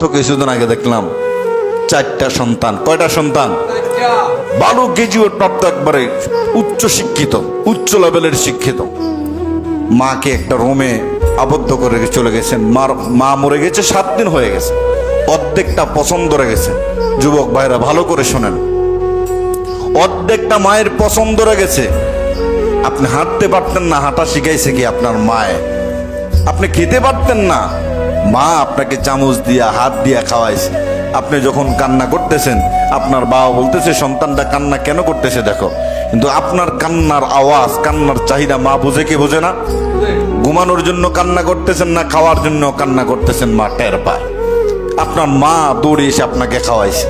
তো কিছুদিন আগে দেখলাম 4টা সন্তান। কয়টা সন্তান? ভালো গ্রাজুয়েট প্রাপ্ত, একবারে উচ্চ শিক্ষিত, উচ্চ লেভেলের শিক্ষিত। মাকে একটা রুমে আবদ্ধ করে চলে গেছেন। মা মরে গেছে, 7 দিন হয়ে গেছে। অর্ধেকটা পছন্দ রয়ে গেছে। যুবক ভাইরা ভালো করে শোনেন, অর্ধেকটা মায়ের পছন্দ রয়ে গেছে। আপনি হাঁটতে পারতেন না, হাঁটা শিখাইছে কি আপনার মায়ে? আপনি খেতে পারতেন না, মা আপনাকে চামচ দিয়া হাত দিয়া খাওয়াইছে। আপনি যখন কান্না করতেছেন, আপনার বাবা বলতেছে সন্তানটা কান্না কেন করতেছে দেখো, কিন্তু আপনার কান্নার আওয়াজ, কান্নার চাহিদা মা বুঝে কি বোঝে না? ঘুমানোর জন্য কান্না করতেছেন না খাওয়ার জন্য কান্না করতেছেন, মা টের পায়। আপনার মা দৌড়ে এসে আপনাকে খাওয়াইছে,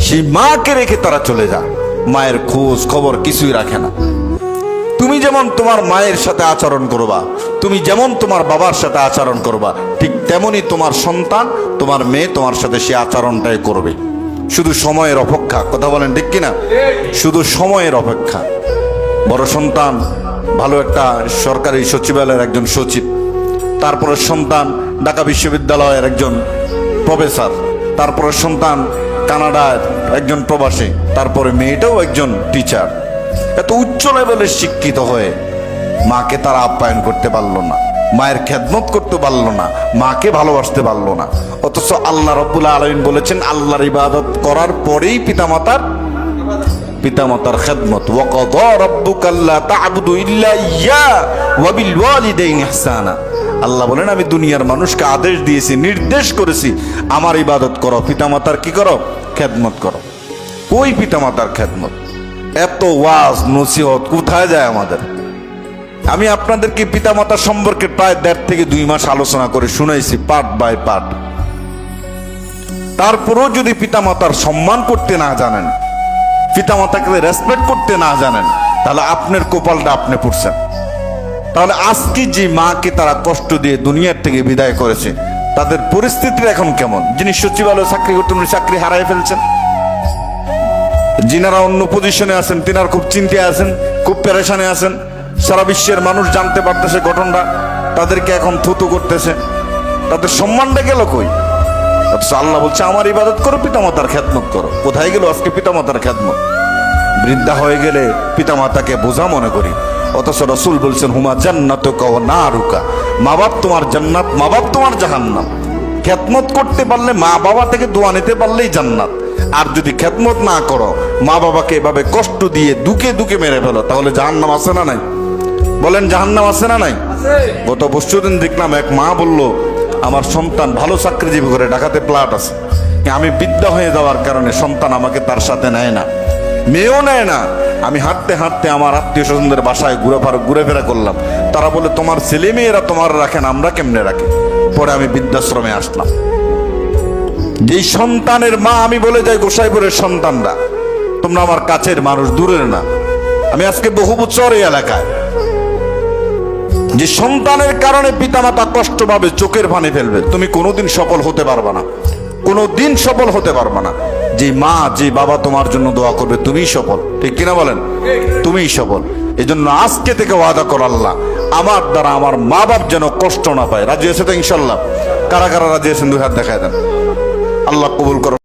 সেই মাকে রেখে তারা চলে যায়। মায়ের খোঁজ খবর কিছুই রাখে না। তুমি যেমন তোমার মায়ের সাথে আচরণ করবা, তুমি যেমন তোমার বাবার সাথে আচরণ করবা, ঠিক তেমনি তোমার সন্তান, তোমার মেয়ে তোমার সাথে সে আচরণটাই করবে। শুধু সময়ের অপেক্ষা। কথা বলেন ঠিক কিনা? শুধু সময়ের অপেক্ষা। বড় সন্তান ভালো একটা সরকারি সচিবালয়ের একজন সচিব, তারপরে সন্তান ঢাকা বিশ্ববিদ্যালয়ের একজন প্রফেসর, তারপরে সন্তান কানাডার একজন প্রবাসী, তারপরে মেয়েটাও একজন টিচার। এত উচ্চ লেভেলের শিক্ষিত হয়ে মাকে তারা আপ্যায়ন করতে পারলো না, মায়ের খেদমত করতে পারলো না, মাকে ভালোবাসতে পারলো না। অথচ আল্লাহ রাব্বুল আলামিন বলেছেন আল্লাহর ইবাদত করার পরেই পিতামাতার খেদমত। ওয়া ক্বাদা রাব্বুকা আল্লা তা'বুদু ইল্লা ইয়্যা ওয়া বিল ওয়ালিদাইনি ইহসানা। আল্লাহ বলেন আমি দুনিয়ার মানুষকে আদেশ দিয়েছি, নির্দেশ করেছি আমার ইবাদত করো, পিতামাতার কি করো? খেদমত করো। ওই পিতামাতার খেদমত। এত ওয়াজ নসিহত কোথায় যায় আমাদের? আমি আপনাদেরকে পিতামাতা সম্পর্কে প্রায় 1.5 থেকে 2 মাস আলোচনা করে শুনাইছি, পার্ট বাই পার্ট। তারপরেও যদি পিতামাতার সম্মান করতে না জানেন, পিতামাতাকে রেসপেক্ট করতে না জানেন, তাহলে আপনার কপালটা আপনি পুড়ছেন। তাহলে আজকে যে মাকে তারা কষ্ট দিয়ে দুনিয়ার থেকে বিদায় করেছে, তাদের পরিস্থিতি এখন কেমন? যিনি সচিবালয়ে চাকরি করতেন, চাকরি হারাই ফেলছেন। যিনারা অন্য পজিশনে আছেন, তিনার খুব চিন্তায় আছেন, খুব পেরেশানে আছেন। সারা বিশ্বের মানুষ জানতে পারতেছে ঘটনাটা, তাদেরকে এখন থুতু করতেছে। তাদের সম্মানটা গেল কই? অথচ আল্লাহ বলছে আমার ইবাদত করো, পিতামাতার খেদমত করো। কোথায় গেল আজকে পিতামাতার খেদমত? বৃদ্ধা হয়ে গেলে পিতামাতাকে বোঝা মনে করি। অথচ রাসূল বলছেন হুমা জান্নাতুকা ওয়া নারুকা, মা বাপ তোমার জান্নাত, মা বাপ তোমার জাহান্নাম। খেদমত করতে পারলে, মা বাবা থেকে দোয়া নিতে পারলেই জান্নাত। আর যদি খেদমত না করো, মা বাবাকে এভাবে কষ্ট দিয়ে দুকে দুকে মেরে ফেলো, তাহলে জাহান্নাম আছে না নাই? বলেন জাহান্নাম আছে না নাই? গত পরশুদিন দেখলাম এক মা বলল আমার সন্তান ভালো চাকরিজীবী করে, ঢাকাতে ফ্ল্যাট আছে, আমি বৃদ্ধা হয়ে যাওয়ার কারণে সন্তান আমাকে তার সাথে নেয় না, মেয়েও নেয় না। আমি হাঁটতে হাঁটতে আমার আত্মীয় স্বজনদের বাসায় ঘুরেফেরা করলাম, তারা বলে তোমার ছেলে মেয়েরা তোমার রাখেন, আমরা কেমনে রাখি? পরে আমি বৃদ্ধাশ্রমে আসলাম। যেই সন্তানের মা, আমি বলে যাই গোসাইপুরের সন্তানরা তোমরা আমার কাছের মানুষ, দূরের না। আমি আজকে বহু বছর এই এলাকায়, যে সন্তানের কারণে পিতামাতা কষ্ট পাবে, চোখের পানি ফেলবে, তুমি কোনোদিন সফল হতে পারবে না, কোনোদিন সফল হতে পারবে না। যে মা যে বাবা তোমার জন্য দোয়া করবে, তুমিই সফল। ঠিক কিনা বলেন? তুমিই সফল। এই জন্য আজকে থেকে ওয়াদা কর আল্লাহ আমার দ্বারা আমার মা বাপ যেন কষ্ট না পায়। রাজি আছে তো ইনশাল্লাহ? কারা কারা রাজি আছেন 2 হাত দেখায় দেন। আল্লাহ কবুল করো।